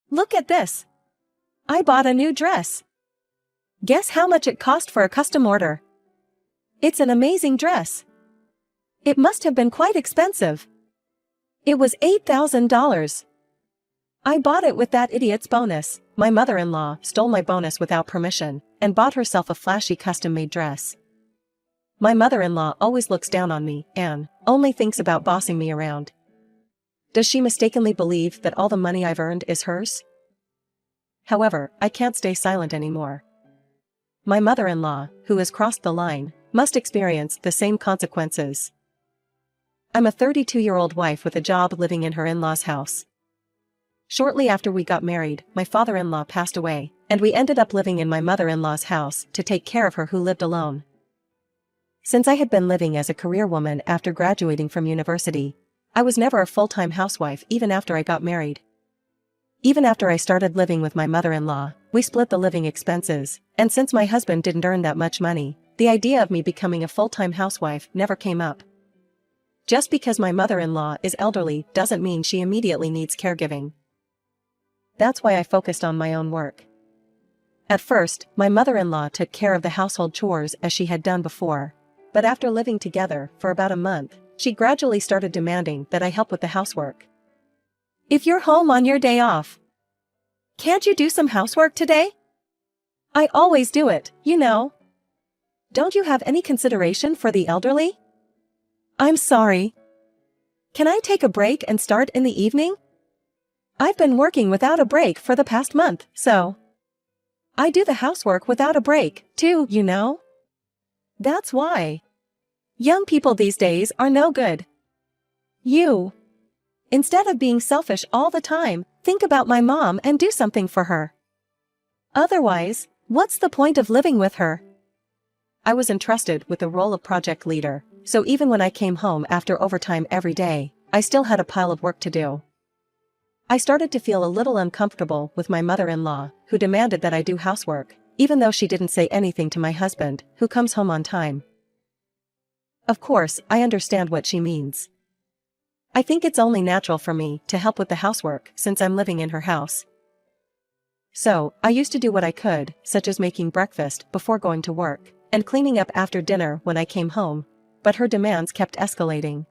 Look at this. I bought a new dress. Guess how much it cost for a custom order? It's an amazing dress. It must have been quite expensive. It was $8,000. I bought it with that idiot's bonus. My mother-in-law stole my bonus without permission and bought herself a flashy custom-made dress. My mother-in-law always looks down on me and only thinks about bossing me around. Does she mistakenly believe that all the money I've earned is hers? However, I can't stay silent anymore. My mother-in-law, who has crossed the line, must experience the same consequences. I'm a 32-year-old wife with a job living in her in-laws' house. Shortly after we got married, my father-in-law passed away, and we ended up living in my mother-in-law's house to take care of her who lived alone. Since I had been living as a career woman after graduating from university, I was never a full-time housewife even after I got married. Even after I started living with my mother-in-law, we split the living expenses, and since my husband didn't earn that much money, the idea of me becoming a full-time housewife never came up. Just because my mother-in-law is elderly doesn't mean she immediately needs caregiving. That's why I focused on my own work. At first, my mother-in-law took care of the household chores as she had done before, but after living together for about a month, she gradually started demanding that I help with the housework. If you're home on your day off, can't you do some housework today? I always do it, you know. Don't you have any consideration for the elderly? I'm sorry. Can I take a break and start in the evening? I've been working without a break for the past month, so I do the housework without a break, too, you know. That's why young people these days are no good. Instead of being selfish all the time, think about my mom and do something for her. Otherwise, what's the point of living with her? I was entrusted with the role of project leader, so even when I came home after overtime every day, I still had a pile of work to do. I started to feel a little uncomfortable with my mother-in-law, who demanded that I do housework, even though she didn't say anything to my husband, who comes home on time. Of course, I understand what she means. I think it's only natural for me to help with the housework since I'm living in her house. So, I used to do what I could, such as making breakfast before going to work, and cleaning up after dinner when I came home, but her demands kept escalating.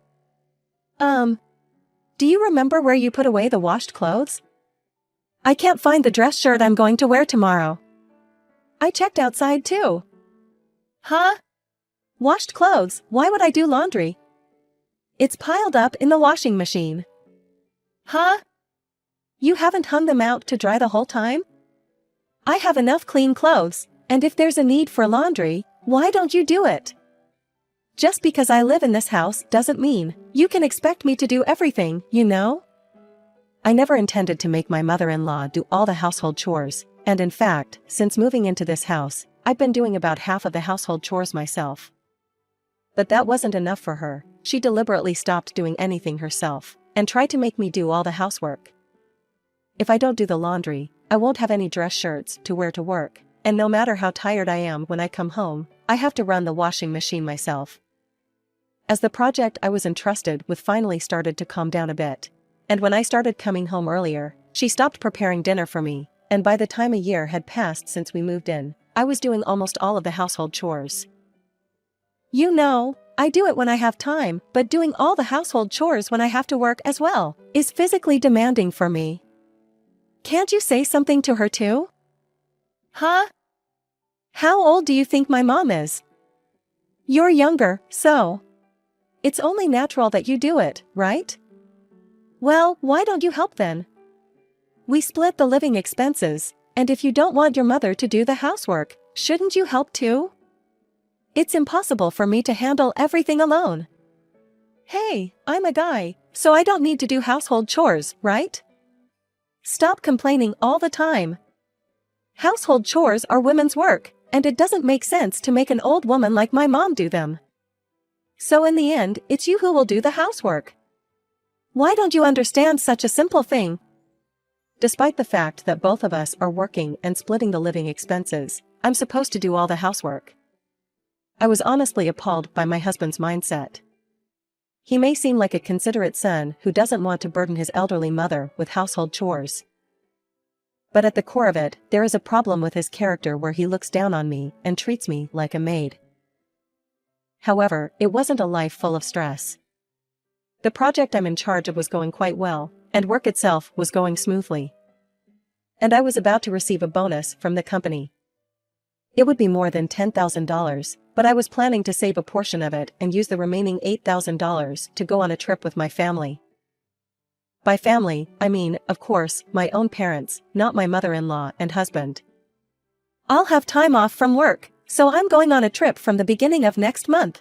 Do you remember where you put away the washed clothes? I can't find the dress shirt I'm going to wear tomorrow. I checked outside too. Huh? Washed clothes, why would I do laundry? It's piled up in the washing machine. Huh? You haven't hung them out to dry the whole time? I have enough clean clothes, and if there's a need for laundry, why don't you do it? Just because I live in this house doesn't mean you can expect me to do everything, you know? I never intended to make my mother-in-law do all the household chores, and in fact, since moving into this house, I've been doing about half of the household chores myself. But that wasn't enough for her. She deliberately stopped doing anything herself, and tried to make me do all the housework. If I don't do the laundry, I won't have any dress shirts to wear to work, and no matter how tired I am when I come home, I have to run the washing machine myself. As the project I was entrusted with finally started to calm down a bit, and when I started coming home earlier, she stopped preparing dinner for me, and by the time a year had passed since we moved in, I was doing almost all of the household chores. You know, I do it when I have time, but doing all the household chores when I have to work as well is physically demanding for me. Can't you say something to her too? Huh? How old do you think my mom is? You're younger, so it's only natural that you do it, right? Well, why don't you help then? We split the living expenses, and if you don't want your mother to do the housework, shouldn't you help too? It's impossible for me to handle everything alone. Hey, I'm a guy, so I don't need to do household chores, right? Stop complaining all the time. Household chores are women's work, and it doesn't make sense to make an old woman like my mom do them. So in the end, it's you who will do the housework. Why don't you understand such a simple thing? Despite the fact that both of us are working and splitting the living expenses, I'm supposed to do all the housework. I was honestly appalled by my husband's mindset. He may seem like a considerate son who doesn't want to burden his elderly mother with household chores. But at the core of it, there is a problem with his character where he looks down on me and treats me like a maid. However, it wasn't a life full of stress. The project I'm in charge of was going quite well, and work itself was going smoothly. And I was about to receive a bonus from the company. It would be more than $10,000, but I was planning to save a portion of it and use the remaining $8,000 to go on a trip with my family. By family, I mean, of course, my own parents, not my mother-in-law and husband. I'll have time off from work, so I'm going on a trip from the beginning of next month.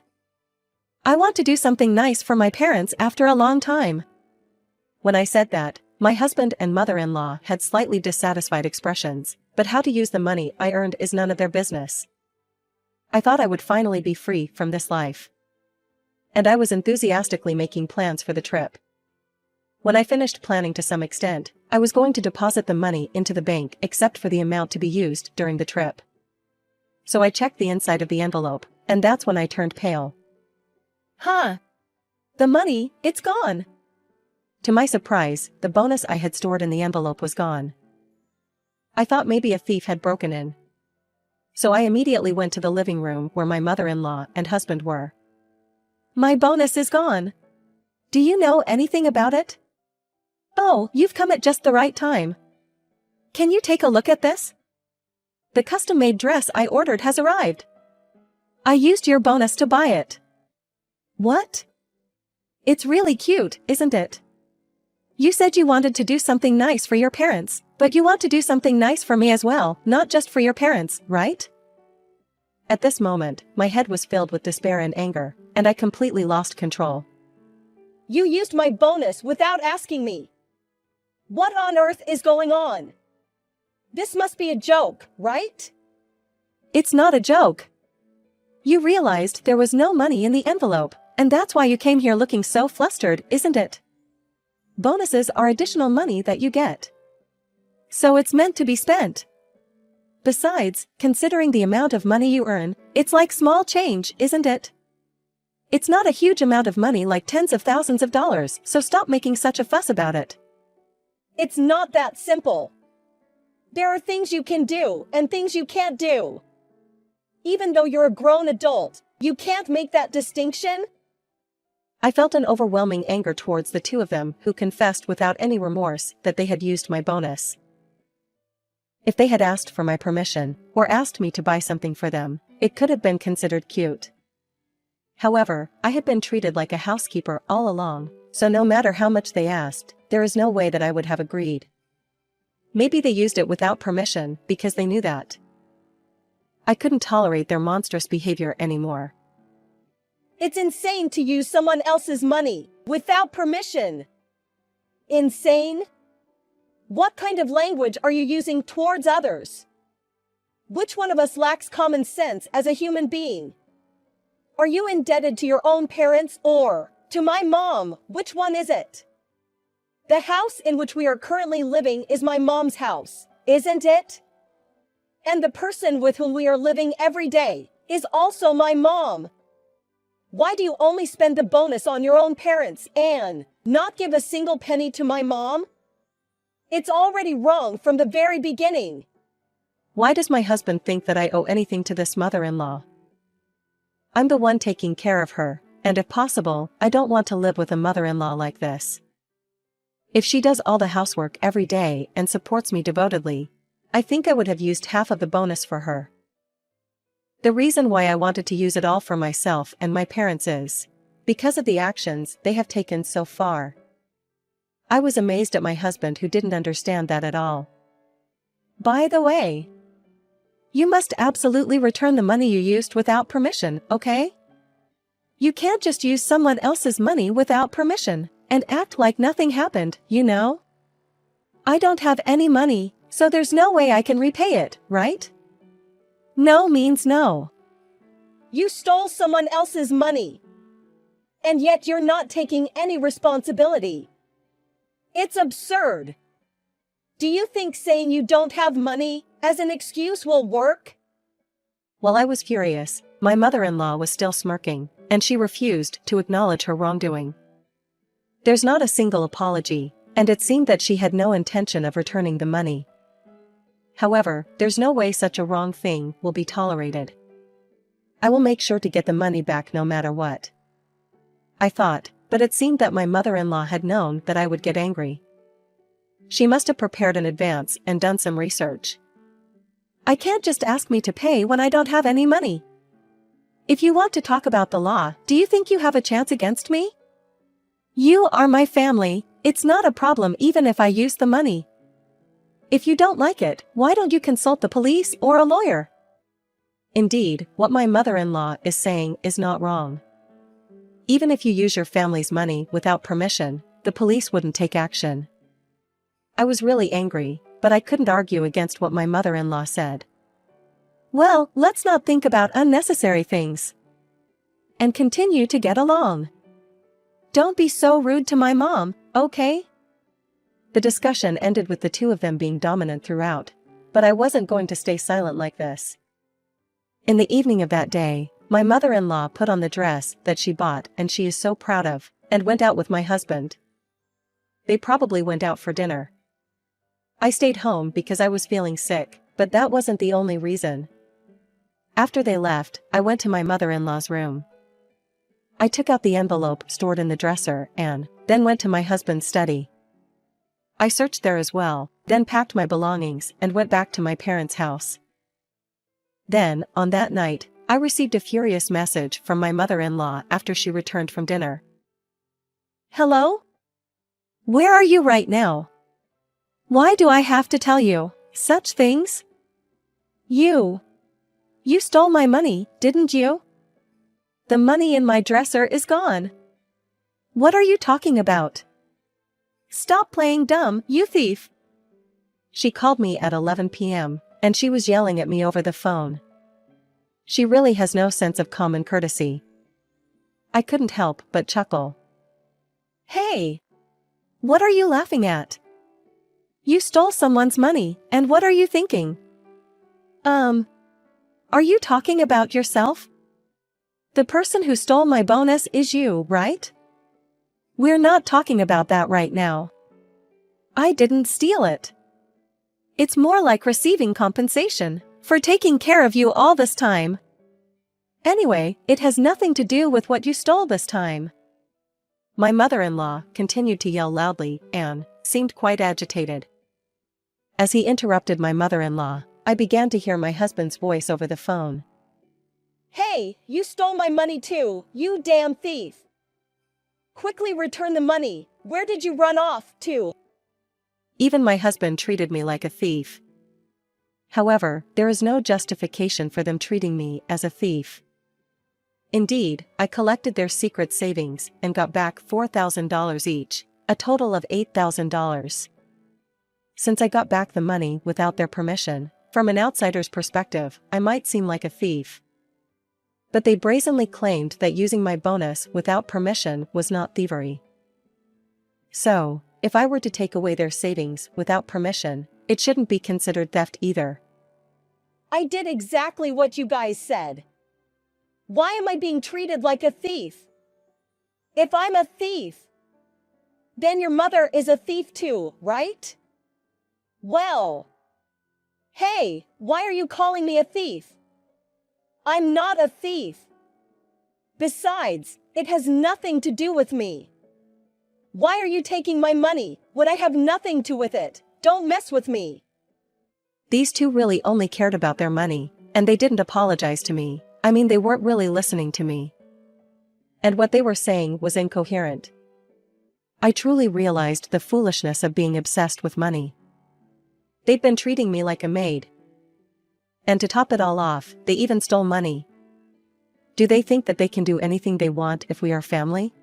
I want to do something nice for my parents after a long time. When I said that, my husband and mother-in-law had slightly dissatisfied expressions, but how to use the money I earned is none of their business. I thought I would finally be free from this life. And I was enthusiastically making plans for the trip. When I finished planning to some extent, I was going to deposit the money into the bank except for the amount to be used during the trip. So I checked the inside of the envelope, and that's when I turned pale. Huh? The money, it's gone. To my surprise, the bonus I had stored in the envelope was gone. I thought maybe a thief had broken in. So I immediately went to the living room where my mother-in-law and husband were. My bonus is gone. Do you know anything about it? Oh, you've come at just the right time. Can you take a look at this? The custom-made dress I ordered has arrived. I used your bonus to buy it. What? It's really cute, isn't it? You said you wanted to do something nice for your parents, but you want to do something nice for me as well, not just for your parents, right? At this moment, my head was filled with despair and anger, and I completely lost control. You used my bonus without asking me. What on earth is going on? This must be a joke, right? It's not a joke. You realized there was no money in the envelope, and that's why you came here looking so flustered, isn't it? Bonuses are additional money that you get. So it's meant to be spent. Besides, considering the amount of money you earn, it's like small change, isn't it? It's not a huge amount of money like tens of thousands of dollars, so stop making such a fuss about it. It's not that simple. There are things you can do and things you can't do. Even though you're a grown adult, you can't make that distinction. I felt an overwhelming anger towards the two of them who confessed without any remorse that they had used my bonus. If they had asked for my permission, or asked me to buy something for them, it could have been considered cute. However, I had been treated like a housekeeper all along, so no matter how much they asked, there is no way that I would have agreed. Maybe they used it without permission because they knew that. I couldn't tolerate their monstrous behavior anymore. It's insane to use someone else's money without permission. Insane? What kind of language are you using towards others? Which one of us lacks common sense as a human being? Are you indebted to your own parents or to my mom? Which one is it? The house in which we are currently living is my mom's house, isn't it? And the person with whom we are living every day is also my mom. Why do you only spend the bonus on your own parents and not give a single penny to my mom? It's already wrong from the very beginning. Why does my husband think that I owe anything to this mother-in-law? I'm the one taking care of her, and if possible, I don't want to live with a mother-in-law like this. If she does all the housework every day and supports me devotedly, I think I would have used half of the bonus for her. The reason why I wanted to use it all for myself and my parents is because of the actions they have taken so far. I was amazed at my husband who didn't understand that at all. By the way, you must absolutely return the money you used without permission, okay? You can't just use someone else's money without permission and act like nothing happened, you know? I don't have any money, so there's no way I can repay it, right? No means no. You stole someone else's money. And yet you're not taking any responsibility. It's absurd. Do you think saying you don't have money as an excuse will work? While I was furious, my mother-in-law was still smirking, and she refused to acknowledge her wrongdoing. There's not a single apology, and it seemed that she had no intention of returning the money. However, there's no way such a wrong thing will be tolerated. I will make sure to get the money back no matter what. I thought, but it seemed that my mother-in-law had known that I would get angry. She must have prepared in advance and done some research. I can't just ask me to pay when I don't have any money. If you want to talk about the law, do you think you have a chance against me? You are my family, it's not a problem even if I use the money. If you don't like it, why don't you consult the police or a lawyer? Indeed, what my mother-in-law is saying is not wrong. Even if you use your family's money without permission, the police wouldn't take action. I was really angry, but I couldn't argue against what my mother-in-law said. Well, let's not think about unnecessary things. And continue to get along. Don't be so rude to my mom, okay? The discussion ended with the two of them being dominant throughout, but I wasn't going to stay silent like this. In the evening of that day, my mother-in-law put on the dress that she bought and she is so proud of, and went out with my husband. They probably went out for dinner. I stayed home because I was feeling sick, but that wasn't the only reason. After they left, I went to my mother-in-law's room. I took out the envelope stored in the dresser and then went to my husband's study. I searched there as well, then packed my belongings and went back to my parents' house. Then, on that night, I received a furious message from my mother-in-law after she returned from dinner. Hello? Where are you right now? Why do I have to tell you such things? You stole my money, didn't you? The money in my dresser is gone. What are you talking about? Stop playing dumb, you thief! She called me at 11 p.m., and she was yelling at me over the phone. She really has no sense of common courtesy. I couldn't help but chuckle. Hey! What are you laughing at? You stole someone's money, and what are you thinking? Are you talking about yourself? The person who stole my bonus is you, right? We're not talking about that right now. I didn't steal it. It's more like receiving compensation for taking care of you all this time. Anyway, it has nothing to do with what you stole this time. My mother-in-law continued to yell loudly and seemed quite agitated. As he interrupted my mother-in-law, I began to hear my husband's voice over the phone. Hey, you stole my money too, you damn thief! Quickly return the money, where did you run off to? Even my husband treated me like a thief. However, there is no justification for them treating me as a thief. Indeed, I collected their secret savings and got back $4,000 each, a total of $8,000. Since I got back the money without their permission, from an outsider's perspective, I might seem like a thief. But they brazenly claimed that using my bonus without permission was not thievery. So, if I were to take away their savings without permission, it shouldn't be considered theft either. I did exactly what you guys said. Why am I being treated like a thief? If I'm a thief, then your mother is a thief too, right? Well, hey, why are you calling me a thief? I'm not a thief. Besides, it has nothing to do with me. Why are you taking my money when I have nothing to with it? Don't mess with me. These two really only cared about their money, and they didn't apologize to me. I mean, they weren't really listening to me. And what they were saying was incoherent. I truly realized the foolishness of being obsessed with money. They'd been treating me like a maid. And to top it all off, they even stole money. Do they think that they can do anything they want if we are family?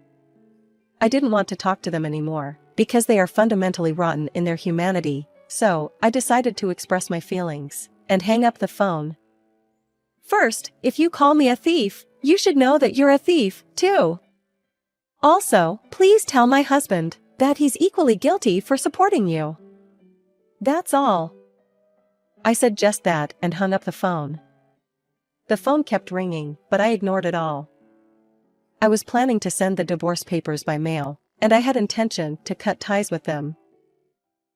I didn't want to talk to them anymore, because they are fundamentally rotten in their humanity, so I decided to express my feelings and hang up the phone. First, if you call me a thief, you should know that you're a thief, too. Also, please tell my husband that he's equally guilty for supporting you. That's all. I said just that and hung up the phone. The phone kept ringing, but I ignored it all. I was planning to send the divorce papers by mail, and I had intention to cut ties with them.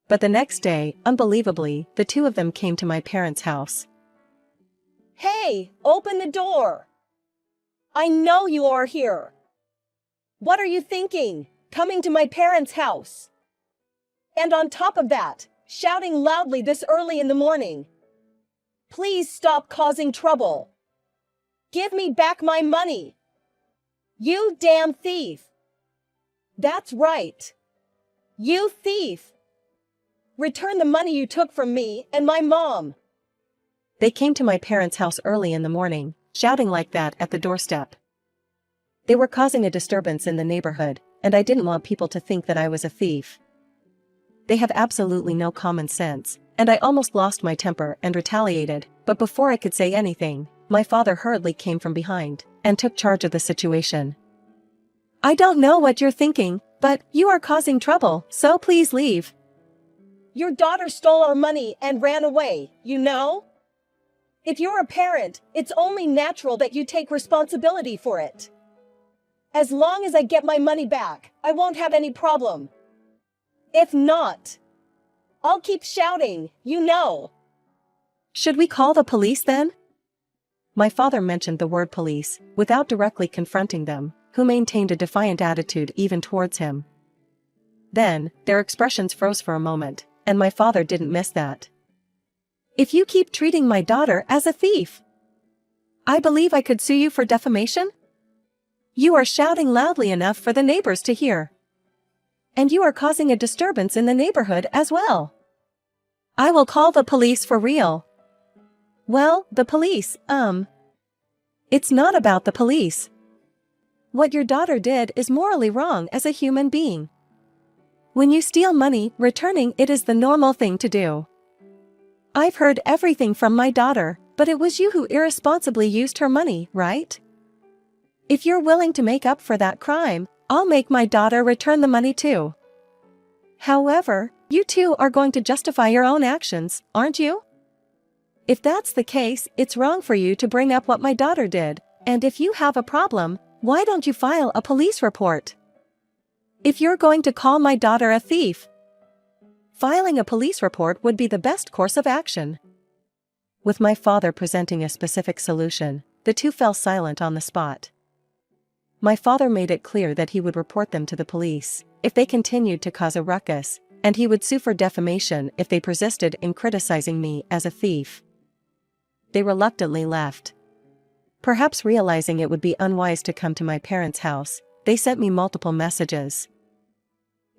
But the next day, unbelievably, the two of them came to my parents' house. Hey, open the door! I know you are here! What are you thinking, coming to my parents' house? And on top of that, shouting loudly this early in the morning. Please stop causing trouble. Give me back my money. You damn thief. That's right. You thief. Return the money you took from me and my mom. They came to my parents' house early in the morning, shouting like that at the doorstep. They were causing a disturbance in the neighborhood, and I didn't want people to think that I was a thief. They have absolutely no common sense, and I almost lost my temper and retaliated, but before I could say anything, my father hurriedly came from behind and took charge of the situation. I don't know what you're thinking, but you are causing trouble, so please leave. Your daughter stole our money and ran away, you know? If you're a parent, it's only natural that you take responsibility for it. As long as I get my money back, I won't have any problem. If not, I'll keep shouting, you know. Should we call the police then? My father mentioned the word police, without directly confronting them, who maintained a defiant attitude even towards him. Then, their expressions froze for a moment, and my father didn't miss that. If you keep treating my daughter as a thief, I believe I could sue you for defamation? You are shouting loudly enough for the neighbors to hear. And you are causing a disturbance in the neighborhood as well. I will call the police for real. Well, the police, It's not about the police. What your daughter did is morally wrong as a human being. When you steal money, returning it is the normal thing to do. I've heard everything from my daughter, but it was you who irresponsibly used her money, right? If you're willing to make up for that crime, I'll make my daughter return the money too. However, you two are going to justify your own actions, aren't you? If that's the case, it's wrong for you to bring up what my daughter did, and if you have a problem, why don't you file a police report? If you're going to call my daughter a thief, filing a police report would be the best course of action. With my father presenting a specific solution, the two fell silent on the spot. My father made it clear that he would report them to the police if they continued to cause a ruckus, and he would sue for defamation if they persisted in criticizing me as a thief. They reluctantly left. Perhaps realizing it would be unwise to come to my parents' house, they sent me multiple messages.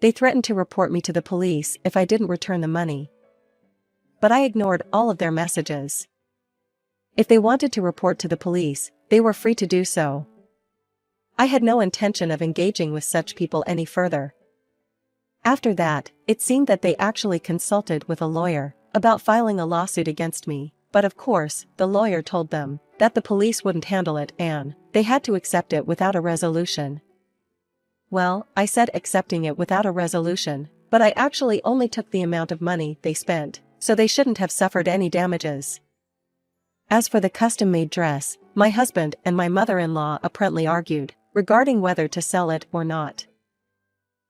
They threatened to report me to the police if I didn't return the money. But I ignored all of their messages. If they wanted to report to the police, they were free to do so. I had no intention of engaging with such people any further. After that, it seemed that they actually consulted with a lawyer about filing a lawsuit against me, but of course, the lawyer told them that the police wouldn't handle it and they had to accept it without a resolution. Well, I said accepting it without a resolution, but I actually only took the amount of money they spent, so they shouldn't have suffered any damages. As for the custom-made dress, my husband and my mother-in-law apparently argued regarding whether to sell it or not.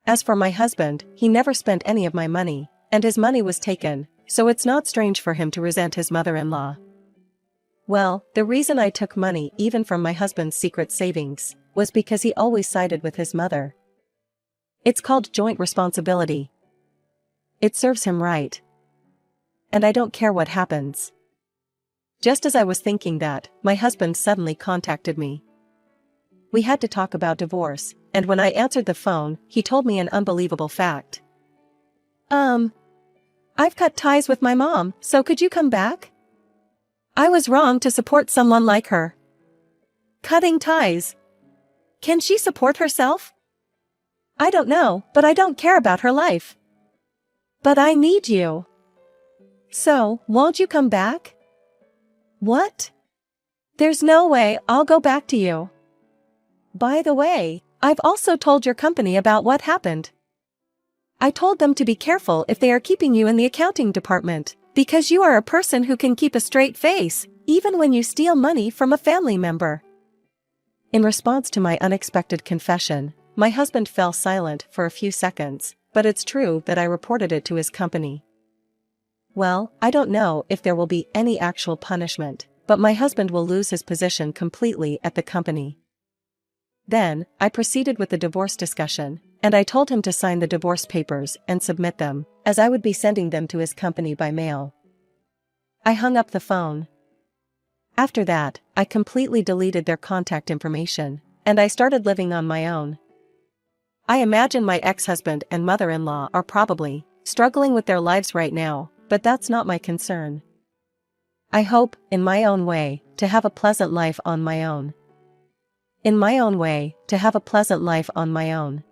As for my husband, he never spent any of my money, and his money was taken, so it's not strange for him to resent his mother-in-law. Well, the reason I took money even from my husband's secret savings was because he always sided with his mother. It's called joint responsibility. It serves him right. And I don't care what happens. Just as I was thinking that, my husband suddenly contacted me. We had to talk about divorce, and when I answered the phone, he told me an unbelievable fact. I've cut ties with my mom, so could you come back? I was wrong to support someone like her. Cutting ties. Can she support herself? I don't know, but I don't care about her life. But I need you. So, won't you come back? What? There's no way I'll go back to you. By the way, I've also told your company about what happened. I told them to be careful if they are keeping you in the accounting department, because you are a person who can keep a straight face, even when you steal money from a family member. In response to my unexpected confession, my husband fell silent for a few seconds, but it's true that I reported it to his company. Well, I don't know if there will be any actual punishment, but my husband will lose his position completely at the company. Then, I proceeded with the divorce discussion, and I told him to sign the divorce papers and submit them, as I would be sending them to his company by mail. I hung up the phone. After that, I completely deleted their contact information, and I started living on my own. I imagine my ex-husband and mother-in-law are probably struggling with their lives right now, but that's not my concern. I hope, in my own way, to have a pleasant life on my own. In my own way, to have a pleasant life on my own.